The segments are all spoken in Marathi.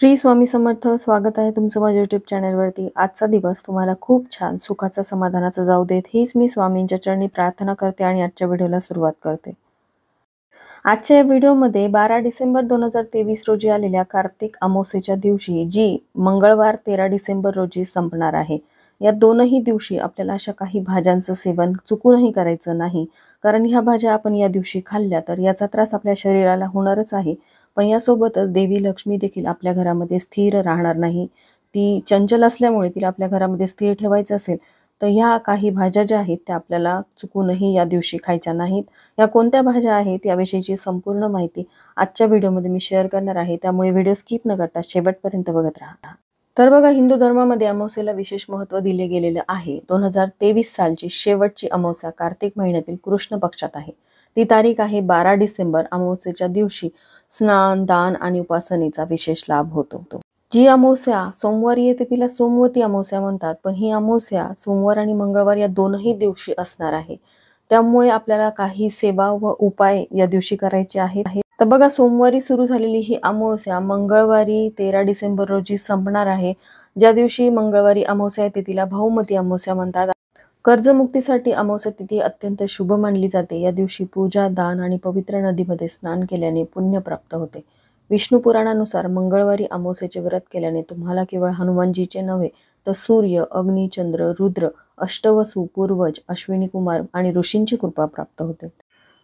श्री स्वामी समर्थ. स्वागत आहे तुमचं माझ्या यूट्यूब चॅनलवरती. आजचा दिवस तुम्हाला खूप छान सुखाचा समाधानाचा जाऊ देत, हीच मी स्वामींच्या चरणी प्रार्थना करते आणि आजच्या व्हिडिओला सुरुवात करते. आजच्या या व्हिडिओमध्ये 12 डिसेंबर 2023 रोजी आलेल्या कार्तिक अमावस्येच्या दिवशी, जी मंगळवार 13 डिसेंबर रोजी संपणार आहे, या दोनही दिवशी आपल्याला अशा काही भाज्यांचं सेवन चुकूनही करायचं नाही. कारण ह्या भाज्या आपण या दिवशी खाल्ल्या तर याचा त्रास आपल्या शरीराला होणारच आहे, पण यासोबतच देवी लक्ष्मी देखील आपल्या घरामध्ये स्थिर राहणार नाही. ती चंचल असल्यामुळे तिला आपल्या घरामध्ये स्थिर ठेवायचं असेल तर ह्या काही भाज्या ज्या आहेत त्या आपल्याला चुकूनही या दिवशी खायच्या नाहीत. या कोणत्या भाज्या आहेत याविषयीची संपूर्ण माहिती आजच्या व्हिडिओमध्ये मी शेअर करणार आहे, त्यामुळे व्हिडिओ स्किप न करता शेवटपर्यंत बघत राहा. तर बघा, हिंदू धर्मामध्ये अमावस्येला विशेष महत्त्व दिले गेलेलं आहे. 2023 सालची शेवटची अमावस्या कार्तिक महिन्यातील कृष्ण पक्षात आहे. ती तारीख आहे 12 डिसेंबर. अमावस्येच्या दिवशी स्नान, दान आणि उपासनेचा विशेष लाभ होतो. जी अमावस्या सोमवारी येते तिला सोमवती अमावस्या म्हणतात, पण ही अमावस्या सोमवार आणि मंगळवार या दोनही दिवशी असणार आहे. त्यामुळे आपल्याला काही सेवा व उपाय या दिवशी करायचे आहेत. तर बघा, सोमवारी सुरू झालेली ही अमावस्या मंगळवारी 13 डिसेंबर रोजी संपणार आहे. ज्या दिवशी मंगळवारी अमावस्या येते तिला भौमती अमावस्या म्हणतात. कर्जमुक्तीसाठी अमावस्या तिथी अत्यंत शुभ मानली जाते. या दिवशी पूजा, दान आणि पवित्र नदीमध्ये स्नान केल्याने पुण्य प्राप्त होते. विष्णू पुराणानुसार मंगळवारी अमावस्येचे व्रत केल्याने तुम्हाला केवळ हनुमानजीचे नव्हे तर सूर्य, अग्नी, चंद्र, रुद्र, अष्टवसू, पूर्वज, अश्विनी कुमार आणि ऋषींची कृपा प्राप्त होते.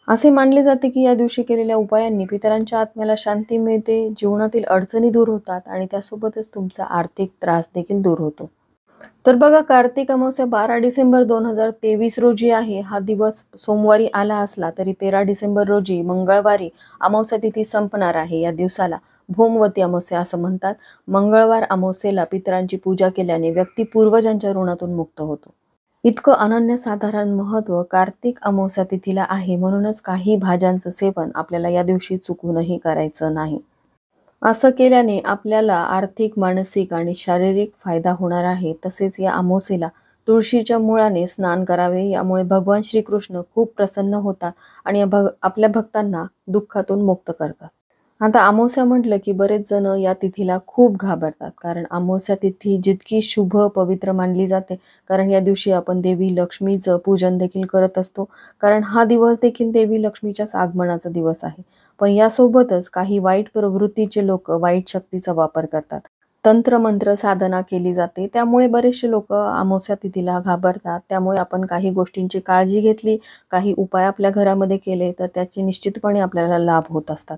असे मानले जाते की या दिवशी केलेल्या उपायांनी पितरांच्या आत्म्याला शांती मिळते, जीवनातील अडचणी दूर होतात आणि त्यासोबतच तुमचा आर्थिक त्रास देखील दूर होतो. तर बघा, कार्तिक अमावस्या 12 डिसेंबर 2023 रोजी आहे. हा दिवस सोमवारी आला असला तरी 13 डिसेंबर रोजी मंगळवारी अमावस्या तिथी संपणार आहे. या दिवसाला भौमवती अमावस्या असं म्हणतात. मंगळवार अमावस्येला पितरांची पूजा केल्याने व्यक्ती पूर्वजांच्या ऋणातून मुक्त होतो. इतकं अनन्यसाधारण महत्त्व कार्तिक अमावस्या तिथीला आहे. म्हणूनच काही भाज्यांचं सेवन आपल्याला या दिवशी चुकूनही करायचं नाही. असं केल्याने आपल्याला आर्थिक, मानसिक आणि शारीरिक फायदा होणार आहे. तसेच या अमावस्येला तुळशीच्या मुळाने स्नान करावे. यामुळे भगवान श्रीकृष्ण खूप प्रसन्न होतात आणि आपल्या भक्तांना दुःखातून मुक्त करतात. आता अमावस्या म्हटलं की बरेच जण या तिथीला खूप घाबरतात, कारण अमावस्या तिथी जितकी शुभ, पवित्र मानली जाते, कारण या दिवशी आपण देवी लक्ष्मीचं पूजन देखील करत असतो. कारण हा दिवस देखील देवी लक्ष्मीच्याच आगमनाचा दिवस आहे. पण यासोबतच काही वाईट प्रवृत्तीचे लोक वाईट शक्तीचा वापर करतात. तंत्रमंत्र साधना केली जाते, त्यामुळे बरेचसे लोक अमावस्या तिथीला घाबरतात. त्यामुळे आपण काही गोष्टींची काळजी घेतली, काही उपाय आपल्या घरामध्ये केले तर त्याचे निश्चितपणे आपल्याला लाभ होत असतात.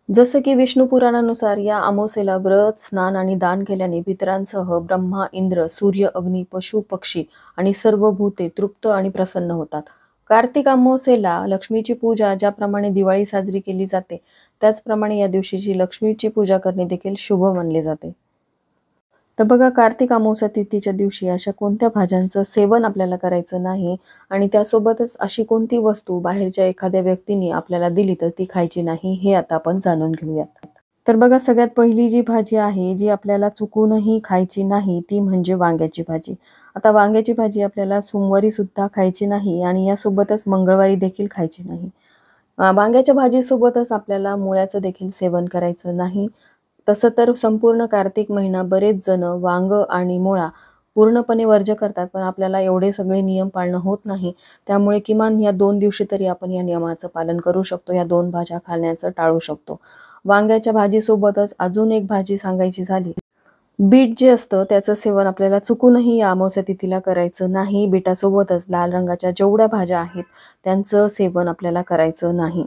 जसं की विष्णू पुराणानुसार या अमावस्येला व्रत, स्नान आणि दान केल्याने पितरांसह ब्रह्मा, इंद्र, सूर्य, अग्नी, पशु, पक्षी आणि सर्व भूते तृप्त आणि प्रसन्न होतात. कार्तिक अमावस्येला लक्ष्मीची पूजा ज्याप्रमाणे दिवाळी साजरी केली जाते, त्याचप्रमाणे या दिवशीची लक्ष्मीची पूजा करणे देखील शुभ मानले जाते. तर बघा, कार्तिक अमावस्या तिथीच्या दिवशी अशा कोणत्या भाज्यांचं सेवन आपल्याला करायचं नाही आणि त्यासोबतच अशी कोणती वस्तू बाहेरच्या एखाद्या व्यक्तीने आपल्याला दिली तर ती खायची नाही, हे आता आपण जाणून घेऊयात. तर बघा, सगळ्यात पहिली जी भाजी आहे जी आपल्याला चुकूनही खायची नाही ती म्हणजे वांग्याची भाजी. आता वांग्याची भाजी आपल्याला सोमवारी सुद्धा खायची नाही आणि यासोबतच मंगळवारी देखील खायची नाही. वांग्याच्या भाजीसोबतच आपल्याला मुळ्याचं देखील सेवन करायचं नाही. तसं तर संपूर्ण कार्तिक महिना बरेच जण वांग आणि मुळा पूर्णपणे वर्ज्य करतात, पण आपल्याला एवढे सगळे नियम पाळणं होत नाही. त्यामुळे किमान या 2 दिवशी तरी आपण या नियमाचं पालन करू शकतो. या 2 भाज्या खाण्याचं टाळू शकतो. वांग्याच्या भाजीसोबतच अजून एक भाजी सांगायची झाली, बीट जे असतं त्याचं सेवन आपल्याला चुकूनही या अमावस्या तिथीला करायचं नाही. बीटासोबतच लाल रंगाच्या जेवढ्या भाज्या आहेत त्यांचं सेवन आपल्याला करायचं नाही.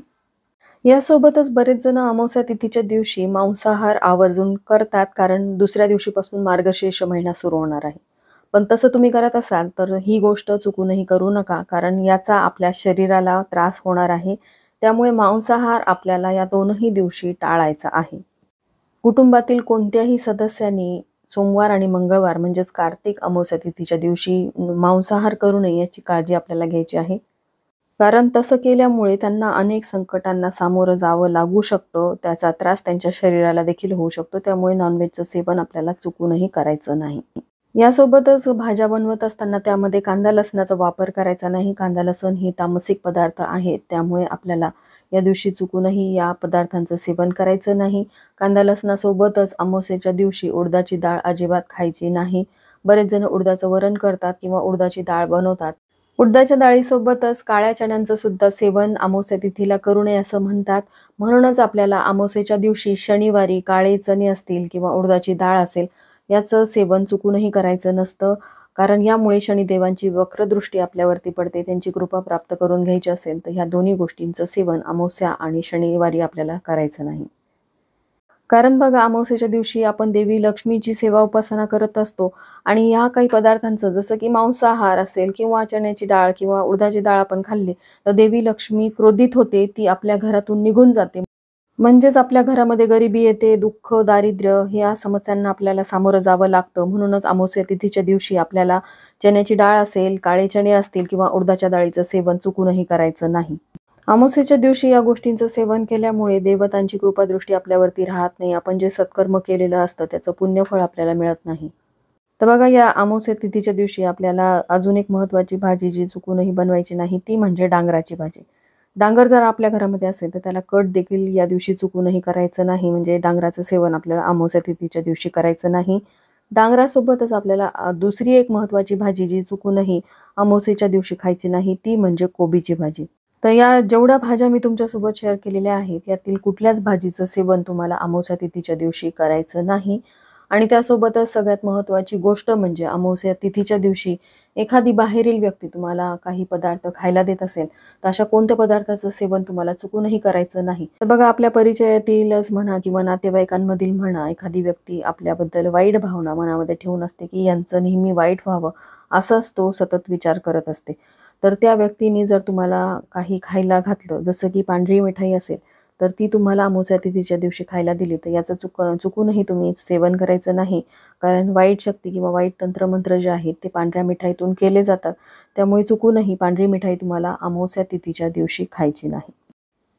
यासोबतच बरेच जण अमावस्या तिथीच्या दिवशी मांसाहार आवर्जून करतात, कारण दुसऱ्या दिवशीपासून मार्गशीर्ष महिना सुरू होणार आहे. पण तसं तुम्ही करत असाल तर ही गोष्ट चुकूनही करू नका, कारण याचा आपल्या शरीराला त्रास होणार आहे. त्यामुळे मांसाहार आपल्याला या दोनही दिवशी टाळायचा आहे. कुटुंबातील कोणत्याही सदस्यांनी सोमवार आणि मंगळवार म्हणजेच कार्तिक अमावस्या तिथीच्या दिवशी मांसाहार करू नये याची काळजी आपल्याला घ्यायची आहे. कारण तसं केल्यामुळे त्यांना अनेक संकटांना सामोरं जावं लागू शकतं. त्याचा त्रास त्यांच्या शरीराला देखील होऊ शकतो. त्यामुळे नॉनव्हेजचं सेवन आपल्याला चुकूनही करायचं नाही. यासोबतच भाज्या बनवत असताना त्यामध्ये कांदा लसणाचा वापर करायचा नाही. कांदा लसण हे तामसिक पदार्थ आहेत, त्यामुळे आपल्याला या दिवशी चुकूनही या पदार्थांचं सेवन करायचं नाही. कांदा लसणासोबतच अमावस्येच्या दिवशी उडदाची डाळ अजिबात खायची नाही. बरेच जण उडदाचं वरण करतात किंवा उडदाची डाळ बनवतात. उडदाच्या डाळीसोबतच काळ्या चण्यांचं सुद्धा सेवन अमावस्या तिथीला करू नये असं म्हणतात. म्हणूनच आपल्याला अमावस्येच्या दिवशी शनिवारी काळे चणे असतील किंवा उडदाची डाळ असेल याचं सेवन चुकूनही करायचं नसतं. कारण यामुळे शनिदेवांची वक्रदृष्टी आपल्यावरती पडते. त्यांची कृपा प्राप्त करून घ्यायची असेल तर ह्या दोन्ही गोष्टींचं सेवन अमावस्या आणि शनिवारी आपल्याला करायचं नाही. कारण बघा, अमावस्येच्या दिवशी आपण देवी लक्ष्मीची सेवा उपासना करत असतो आणि ह्या काही पदार्थांचं जसं की मांसाहार असेल किंवा चण्याची डाळ किंवा उडदाची डाळ आपण खाल्ली तर देवी लक्ष्मी क्रोधित होते, ती आपल्या घरातून निघून जाते. म्हणजेच आपल्या घरामध्ये गरिबी येते, दुःख, दारिद्र्य ह्या समस्यांना आपल्याला सामोरं जावं लागतं. म्हणूनच अमावस्या तिथीच्या दिवशी आपल्याला चण्याची डाळ असेल, काळे चणे असतील किंवा उडदाच्या डाळीचं सेवन चुकूनही करायचं नाही. अमावस्येच्या दिवशी या गोष्टींचं सेवन केल्यामुळे देवतांची कृपादृष्टी आपल्यावरती राहत नाही. आपण जे सत्कर्म केलेलं असतं त्याचं पुण्यफळ आपल्याला मिळत नाही. तर बघा, या अमावस्या तिथीच्या दिवशी आपल्याला अजून एक महत्त्वाची भाजी जी चुकूनही बनवायची नाही ती म्हणजे डांगराची भाजी. डांगर जर आपल्या घरामध्ये असेल तर त्याला कट देखील या दिवशी चुकूनही करायचं नाही. म्हणजे डांगराचं सेवन आपल्याला अमावस्या तिथीच्या दिवशी करायचं नाही. डांगरासोबतच आपल्याला दुसरी एक महत्त्वाची भाजी जी चुकूनही अमावस्येच्या दिवशी खायची नाही ती म्हणजे कोबीची भाजी. तर या जेवढ्या भाज्या मी तुमच्यासोबत शेअर केलेल्या आहेत यातील कुठल्याच भाजीचं सेवन तुम्हाला अमावस्या तिथीच्या दिवशी करायचं नाही. आणि त्यासोबतच सगळ्यात महत्त्वाची गोष्ट म्हणजे अमावस्या तिथीच्या दिवशी एखादी बाहेरील व्यक्ती तुम्हाला काही पदार्थ खायला देत असेल तर अशा कोणत्या पदार्थाचं सेवन तुम्हाला चुकूनही करायचं नाही. तर बघा, आपल्या परिचयातीलच म्हणा किंवा नातेवाईकांमधील म्हणा एखादी व्यक्ती आपल्याबद्दल वाईट भावना मनामध्ये ठेवून असते की यांचं नेहमी वाईट व्हावं असंच तो सतत विचार करत असते. तर त्या व्यक्तीने जर तुम्हाला काही खायला घातलं जसं की पांढरी मिठाई असेल तर ती तुम्हाला अमावस्या तिथीच्या दिवशी खायला दिली तर याचं चुकूनही तुम्ही सेवन करायचं नाही. कारण वाईट शक्ती किंवा वाईट तंत्रमंत्र जे आहेत ते पांढऱ्या मिठाईतून केले जातात. त्यामुळे चुकूनही पांढरी मिठाई तुम्हाला अमावस्या तिथीच्या दिवशी खायची नाही.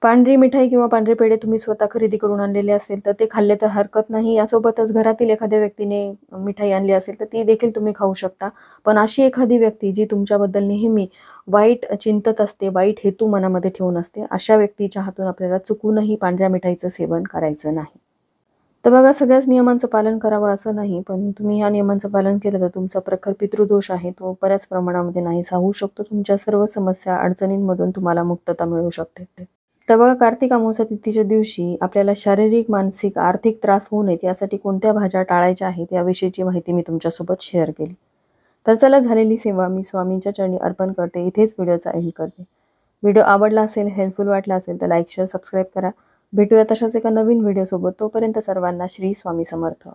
पांढरी मिठाई किंवा पांढरे पेढे तुम्ही स्वतः खरेदी करून आणलेले असेल तर ते खाल्ले तर हरकत नाही. यासोबतच घरातील एखाद्या व्यक्तीने मिठाई आणली असेल तर ती देखील तुम्ही खाऊ शकता. पण अशी एखादी व्यक्ती जी तुमच्याबद्दल नेहमी वाईट चिंतत असते, वाईट हेतू मनामध्ये ठेवून असते, अशा व्यक्तीच्या हातून आपल्याला चुकूनही पांढऱ्या मिठाईचं सेवन करायचं नाही. तर बघा, सगळ्याच नियमांचं पालन करावं असं नाही, पण तुम्ही ह्या नियमांचं पालन केलं तर तुमचा प्रखर पितृदोष आहे तो बऱ्याच प्रमाणामध्ये नाहीसा होऊ शकतो. तुमच्या सर्व समस्या अडचणींमधून तुम्हाला मुक्तता मिळू शकते. तर बघा, कार्तिक अमावस्या तिथीच्या दिवशी आपल्याला शारीरिक, मानसिक, आर्थिक त्रास होऊ नयेत यासाठी कोणत्या भाज्या टाळायच्या आहेत याविषयीची माहिती मी तुमच्यासोबत शेअर केली. तर चला, झालेली सेवा मी स्वामींच्या चरणी अर्पण करते. इथेच व्हिडिओचा एंड करते. व्हिडिओ आवडला असेल, हेल्पफुल वाटला असेल तर लाईक, शेअर, सबस्क्राईब करा. भेटूया तशाच एका नवीन व्हिडिओसोबत. तोपर्यंत सर्वांना श्री स्वामी समर्थ.